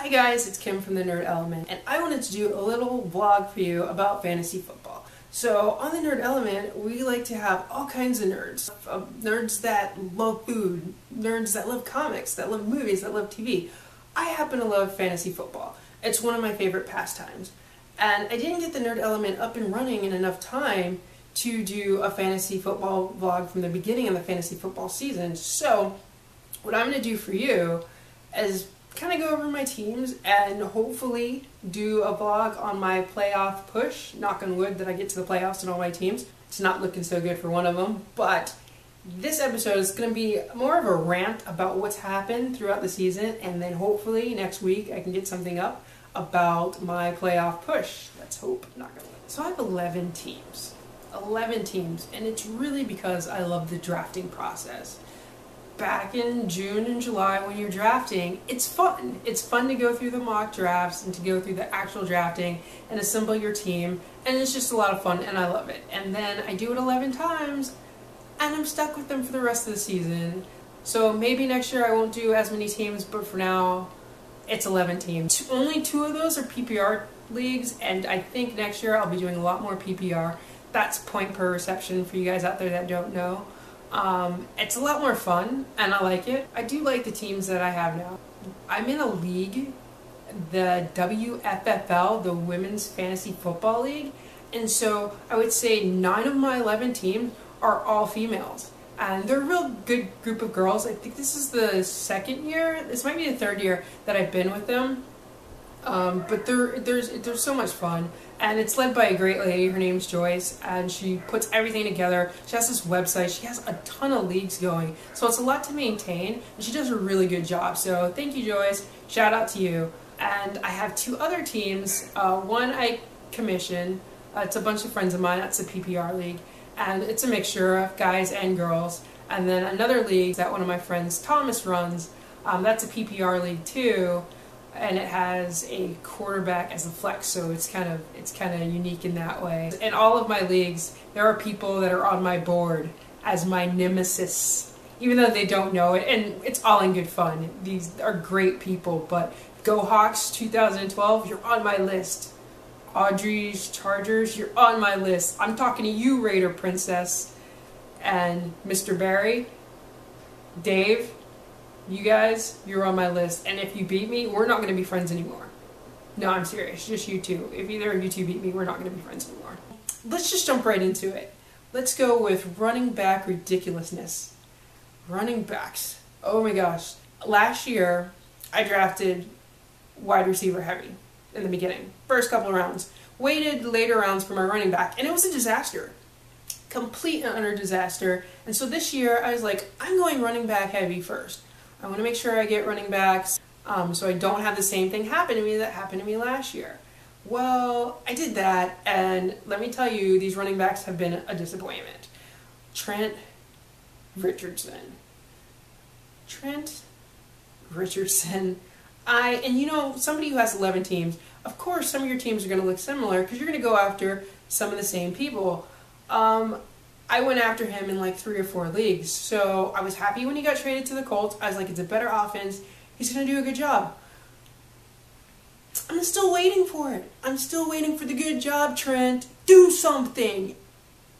Hi guys, it's Kim from the Nerd Element, and I wanted to do a little vlog for you about fantasy football. So on the Nerd Element, we like to have all kinds of nerds. Nerds that love food, nerds that love comics, that love movies, that love TV. I happen to love fantasy football. It's one of my favorite pastimes. And I didn't get the Nerd Element up and running in enough time to do a fantasy football vlog from the beginning of the fantasy football season. So what I'm going to do for you is kind of go over my teams and hopefully do a vlog on my playoff push. Knock on wood that I get to the playoffs in all my teams. It's not looking so good for one of them, but this episode is going to be more of a rant about what's happened throughout the season, and then hopefully next week I can get something up about my playoff push. Let's hope. Knock on wood. So I have 11 teams. 11 teams, and it's really because I love the drafting process. Back in June and July when you're drafting, it's fun. It's fun to go through the mock drafts and to go through the actual drafting and assemble your team, and it's just a lot of fun and I love it. And then I do it 11 times and I'm stuck with them for the rest of the season. So maybe next year I won't do as many teams, but for now it's 11 teams. Only 2 of those are PPR leagues, and I think next year I'll be doing a lot more PPR. That's point per reception for you guys out there that don't know. It's a lot more fun, and I like it. I do like the teams that I have now. I'm in a league, the WFFL, the Women's Fantasy Football League, and so I would say 9 of my 11 teams are all females. And they're a real good group of girls. I think this is the second year, this might be the third year that I've been with them. But they're so much fun, and it's led by a great lady. Her name's Joyce, and she puts everything together. She has this website. She has a ton of leagues going, so it's a lot to maintain, and she does a really good job. So thank you, Joyce. Shout out to you. And I have 2 other teams. One I commission. It's a bunch of friends of mine. That's the PPR league, and it's a mixture of guys and girls. And then another league that one of my friends, Thomas, runs. That's a PPR league too. And it has a quarterback as a flex, so it's kind of unique in that way. In all of my leagues, there are people that are on my board as my nemesis, even though they don't know it, and it's all in good fun. These are great people, but Go Hawks 2012, you're on my list. Audrey's Chargers, you're on my list. I'm talking to you, Raider Princess, and Mr. Barry, Dave. You guys, you're on my list, and if you beat me, we're not going to be friends anymore. No, I'm serious, just you two. If either of you two beat me, we're not going to be friends anymore. Let's just jump right into it. Let's go with running back ridiculousness. Running backs. Oh my gosh. Last year, I drafted wide receiver heavy in the beginning. First couple of rounds. Waited later rounds for my running back, and it was a disaster. Complete and utter disaster. And so this year, I was like, I'm going running back heavy first. I want to make sure I get running backs so I don't have the same thing happen to me that happened to me last year. Well, I did that, and let me tell you, these running backs have been a disappointment. Trent Richardson. And you know, somebody who has 11 teams, of course some of your teams are going to look similar because you're going to go after some of the same people. I went after him in like 3 or 4 leagues, so I was happy when he got traded to the Colts. I was like, it's a better offense. He's going to do a good job. I'm still waiting for it. I'm still waiting for the good job, Trent. Do something.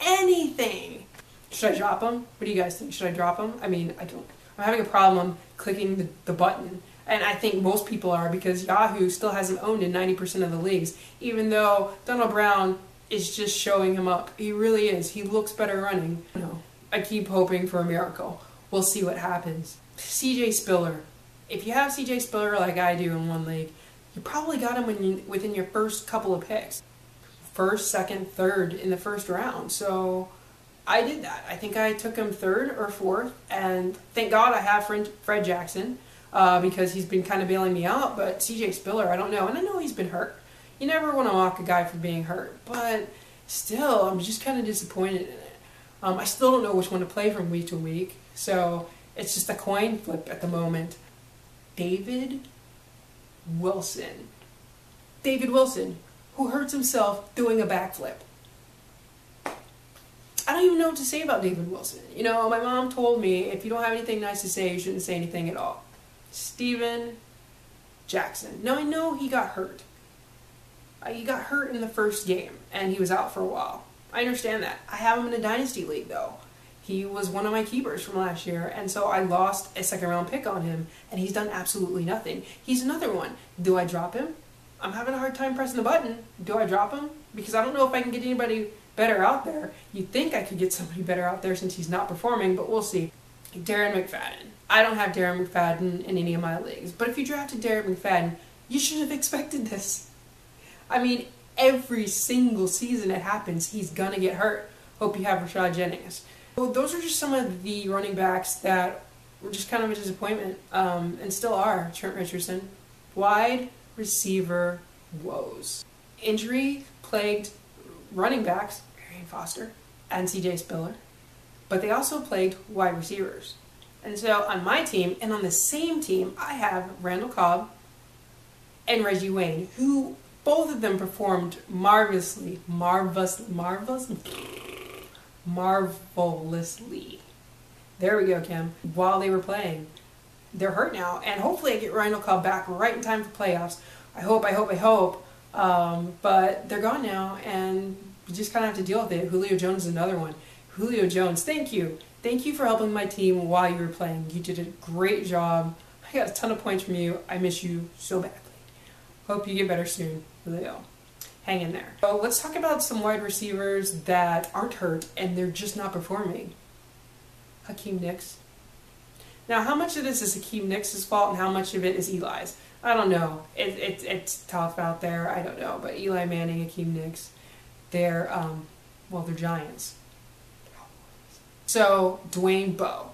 Anything. Should I drop him? What do you guys think? Should I drop him? I mean, I don't. I'm having a problem clicking the button, and I think most people are because Yahoo still has him owned in 90% of the leagues, even though Donald Brown is just showing him up. He really is. He looks better running. No, I keep hoping for a miracle. We'll see what happens. CJ Spiller. If you have CJ Spiller like I do in one league, you probably got him within your first couple of picks. First, second, third in the first round. So I did that. I think I took him 3rd or 4th, and thank God I have Fred Jackson because he's been kind of bailing me out, but CJ Spiller, I don't know. And I know he's been hurt. You never want to mock a guy for being hurt, but still, I'm just kind of disappointed in it. I still don't know which one to play from week to week, so it's just a coin flip at the moment. David Wilson. David Wilson, who hurts himself doing a backflip. I don't even know what to say about David Wilson. You know, my mom told me if you don't have anything nice to say, you shouldn't say anything at all. Steven Jackson. Now I know he got hurt. He got hurt in the first game, and he was out for a while. I understand that. I have him in a dynasty league, though. He was one of my keepers from last year, and so I lost a second-round pick on him, and he's done absolutely nothing. He's another one. Do I drop him? I'm having a hard time pressing the button. Do I drop him? Because I don't know if I can get anybody better out there. You'd think I could get somebody better out there since he's not performing, but we'll see. Darren McFadden. I don't have Darren McFadden in any of my leagues, but if you drafted Darren McFadden, you should have expected this. I mean, every single season it happens, he's gonna get hurt. Hope you have Rashad Jennings. So those are just some of the running backs that were just kind of a disappointment, and still are. Trent Richardson. Wide receiver woes. Injury-plagued running backs, Arian Foster and C.J. Spiller, but they also plagued wide receivers. And so on my team, and on the same team, I have Randall Cobb and Reggie Wayne, who both of them performed marvelously. There we go, Kim. While they were playing. They're hurt now, and hopefully I get Randall Cobb back right in time for playoffs. I hope. But they're gone now, and you just kind of have to deal with it. Julio Jones is another one. Julio Jones, thank you. Thank you for helping my team while you were playing. You did a great job. I got a ton of points from you. I miss you so badly. Hope you get better soon, Julio. Hang in there. So let's talk about some wide receivers that aren't hurt and they're just not performing. Hakeem Nicks. Now, how much of this is Hakeem Nicks' fault and how much of it is Eli's? I don't know. It's tough out there. I don't know. But Eli Manning, Hakeem Nicks, they're Giants. So, Dwayne Bowe.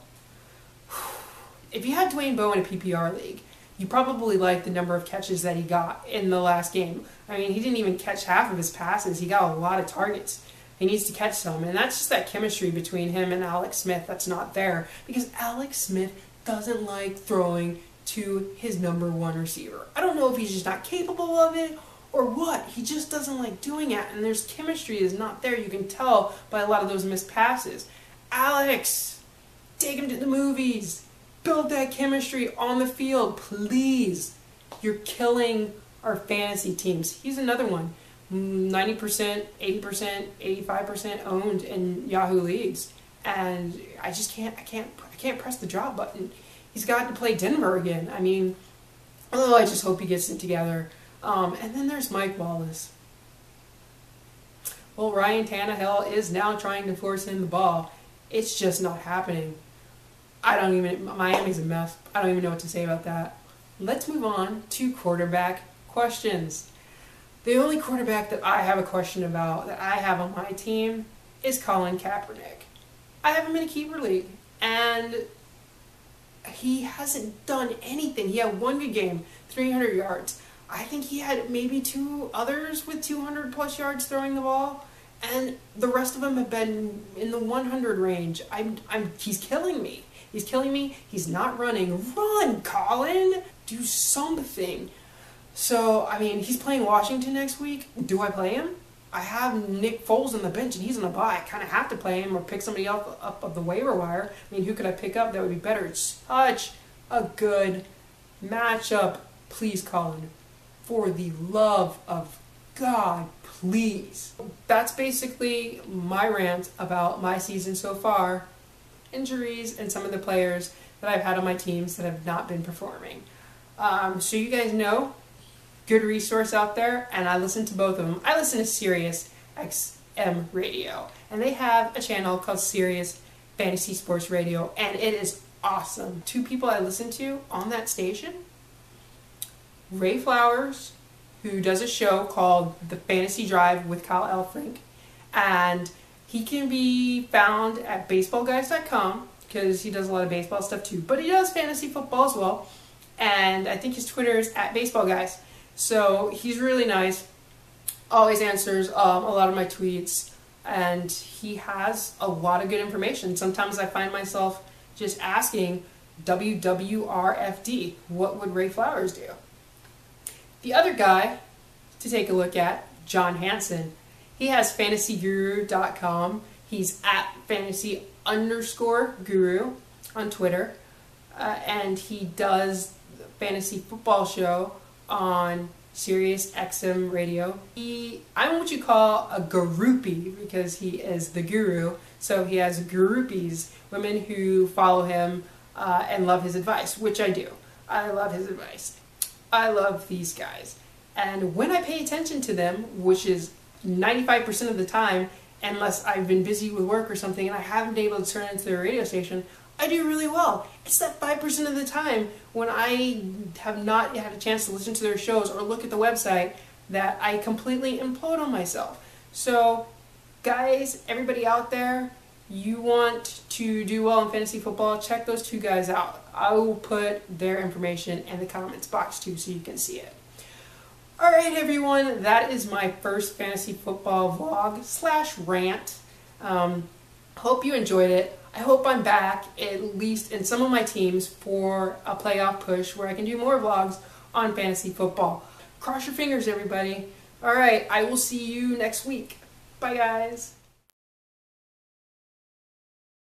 If you had Dwayne Bowe in a PPR league, you probably like the number of catches that he got in the last game. I mean, he didn't even catch half of his passes. He got a lot of targets. He needs to catch some. And that's just that chemistry between him and Alex Smith that's not there. Because Alex Smith doesn't like throwing to his number one receiver. I don't know if he's just not capable of it or what. He just doesn't like doing it. And there's chemistry is not there. You can tell by a lot of those missed passes. Alex, take him to the movies. Build that chemistry on the field, please. You're killing our fantasy teams. He's another one. 90%, 80%, 85% owned in Yahoo leagues. And I can't press the drop button. He's got to play Denver again. I mean, I just hope he gets it together. And then there's Mike Wallace. Well, Ryan Tannehill is now trying to force him the ball. It's just not happening. Miami's a mess. I don't even know what to say about that. Let's move on to quarterback questions. The only quarterback that I have a question about, that I have on my team, is Colin Kaepernick. I have him in a keeper league, and he hasn't done anything. He had one good game, 300 yards. I think he had maybe two others with 200 plus yards throwing the ball, and the rest of them have been in the 100 range. He's killing me. He's killing me. He's not running. Run, Colin! Do something. So, I mean, he's playing Washington next week. Do I play him? I have Nick Foles on the bench, and he's on a bye. I kind of have to play him or pick somebody else up of the waiver wire. I mean, who could I pick up that would be better? It's such a good matchup. Please, Colin, for the love of God, please. That's basically my rant about my season so far. Injuries and some of the players that I've had on my teams that have not been performing. So you guys know, good resource out there, and I listen to both of them. I listen to Sirius XM Radio, and they have a channel called Sirius Fantasy Sports Radio, and it is awesome. Two people I listen to on that station, Ray Flowers, who does a show called The Fantasy Drive with Kyle Elfrink, and he can be found at baseballguys.com because he does a lot of baseball stuff too, but he does fantasy football as well, and I think his Twitter is at baseballguys. So he's really nice, always answers a lot of my tweets, and he has a lot of good information. Sometimes I find myself just asking WWRFD, what would Ray Flowers do? The other guy to take a look at, John Hansen. He has fantasyguru.com. He's at fantasy_guru on Twitter. And he does the fantasy football show on Sirius XM radio. I'm what you call a groupie because he is the guru. So he has groupies, women who follow him and love his advice, which I do. I love his advice. I love these guys. And when I pay attention to them, which is 95% of the time, unless I've been busy with work or something and I haven't been able to turn into their radio station, I do really well. It's that 5% of the time when I have not had a chance to listen to their shows or look at the website that I completely implode on myself. So, guys, everybody out there, you want to do well in fantasy football, check those two guys out. I will put their information in the comments box too so you can see it. Alright everyone, that is my first fantasy football vlog / rant. Hope you enjoyed it. I hope I'm back, at least in some of my teams, for a playoff push where I can do more vlogs on fantasy football. Cross your fingers, everybody. Alright, I will see you next week. Bye, guys.